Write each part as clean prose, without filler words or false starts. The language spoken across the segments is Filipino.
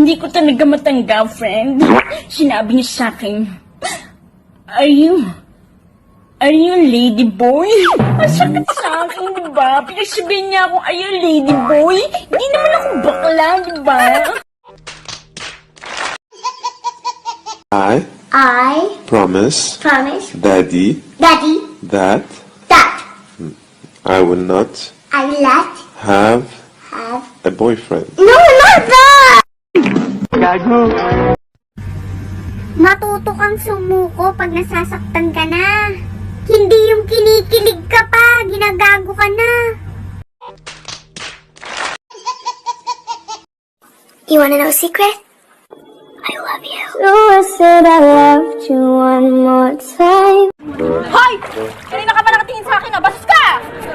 Hindi ko talaga matanggap, friend. Sinabi niya sa akin, Are you lady boy? Ang sakit sa akin, di ba? Pinagsabihin niya ako, are you lady boy? Hindi naman ako bakla, di ba? I promise promise Daddy Daddy that that I will not I will not have have a boyfriend. No, not that! Matuto kang sumuko pag nasasaktan ka na. Hindi yung kinikilig ka pa, ginagago ka na. You wanna know a secret? I love you. So I said I loved you one more time. Hoy! Kanina ka pa nakatingin sa akin, bastos ka!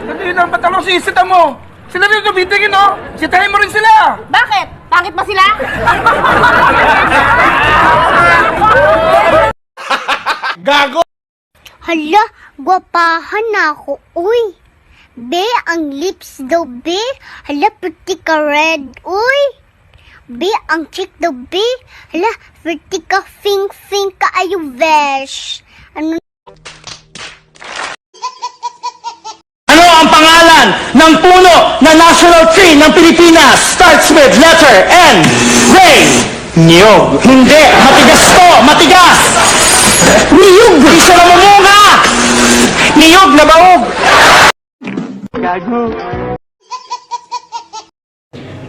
Hindi lang patalo si isita mo. Sila rin tumitingin, no? Sitahin mo rin sila. Bakit? Pangit ba sila? Gago! Hala, gwapahan na ako, uy. Be, ang lips daw, be. Hala, pretty ka red, uy. Be, ang cheek daw, be. Hala, pretty ka, fing ka, ayo, vesh. Ano? Ano ang pangalan ng puno na national tree ng Pilipinas? Starts with letter N. Rain. Niyog. Hindi. Matigas to. Matigas. Niyog. Di siya namumunga. Niyog na baog. Gago.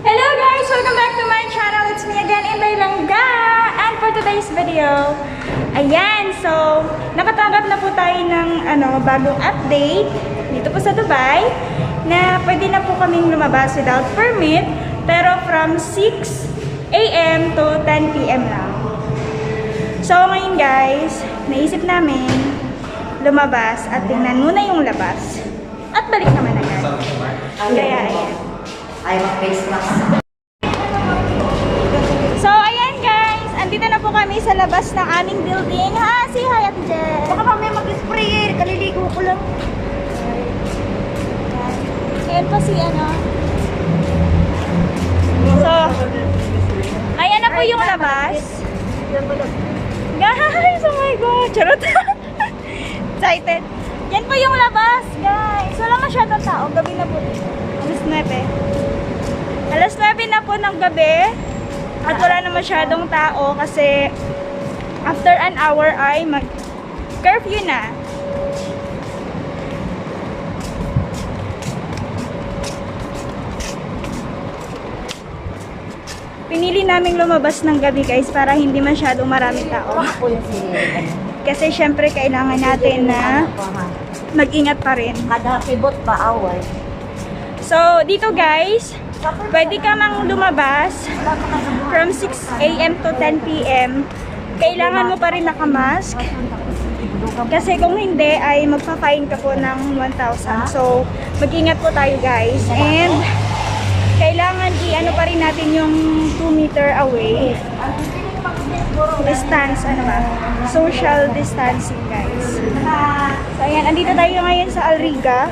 Hello guys! Welcome back to my channel. It's me again, Inday Langga. And for today's video, ayan, so nakatanggap na po tayo ng bagong update dito po sa Dubai na pwede na po kaming lumabas without permit pero from 6 AM to 10 PM lang. So ngayon guys, naisip namin lumabas at tingnan muna yung labas at balik naman agad. Kaya ayan. So, ayan guys. Andito na po kami sa labas ng aming building. Ha? Si Hayat Jen. Baka mamaya mag-spray. Kaliligo ko lang. Ayan pa si So, ayan na po yung labas. Guys, oh my God. Charot. Excited. Yan po yung labas, guys. Wala masyadong tao. Gabi na po. Alas 9. Alas 9 na po ng gabi at wala na masyadong tao kasi after an hour ay mag-curfew na. Pinili naming lumabas ng gabi guys para hindi masyadong maraming tao. Kasi syempre kailangan natin na mag-ingat pa rin. Kada pivot pa away. So, dito guys, pwede ka mang lumabas from 6 AM to 10 PM. Kailangan mo pa rin nakamask. Kasi kung hindi, ay magpa-fine ka po ng 1,000. So, mag-ingat po tayo guys. And, kailangan pa rin natin yung 2 meter away. Distance, social distancing guys. So, ayan, andito tayo ngayon sa Alriga.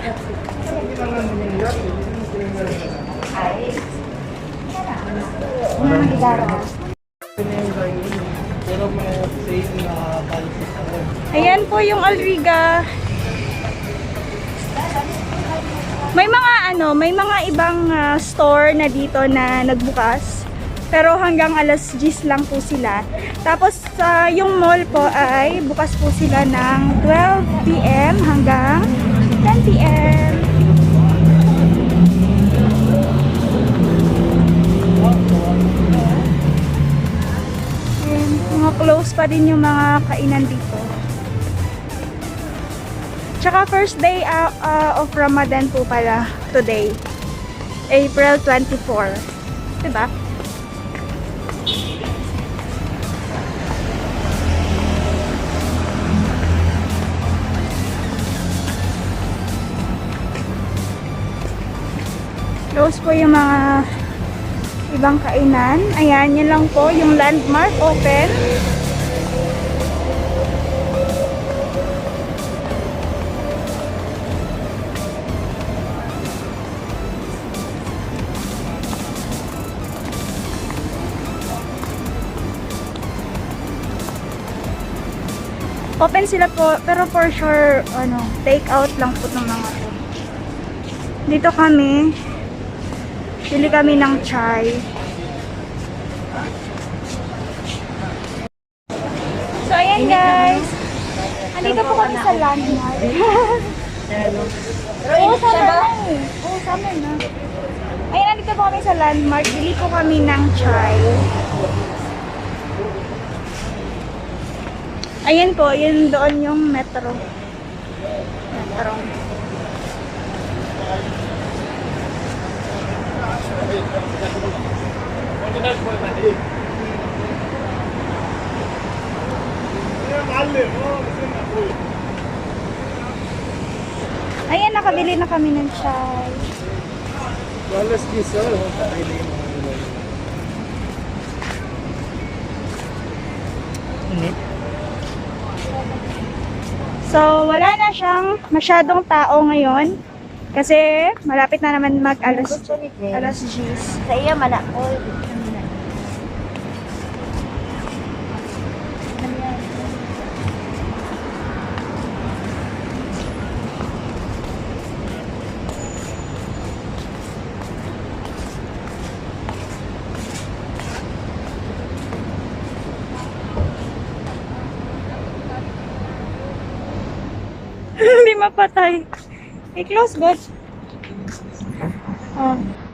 Ayan po yung Alriga. May mga ibang store na dito na nagbukas. Pero hanggang alas 10 lang po sila. Tapos yung mall po ay bukas po sila ng 12 PM hanggang 10 PM. Mga close pa din yung mga kainan dito. Tsaka first day of Ramadan po pala today. April 24. Diba? Close po yung mga ibang kainan. Ayan, yun lang po yung landmark open. Open sila po, pero for sure, take out lang po ng mga to. Dito kami, pili kami ng chai. So, ayan guys. Andito po kami sa landmark. Oo, summer na eh. Oo, summer na. Ayan, andito po kami sa landmark. Bili po kami ng chai. Ayan po, yun doon yung metro. Metro. Ayan, nakabili na kami ng chai. So, wala na siyang masyadong tao ngayon. Kasi, malapit na naman alas 10. Sa iya man ako. Hindi mapatay. I-close, God. Oh.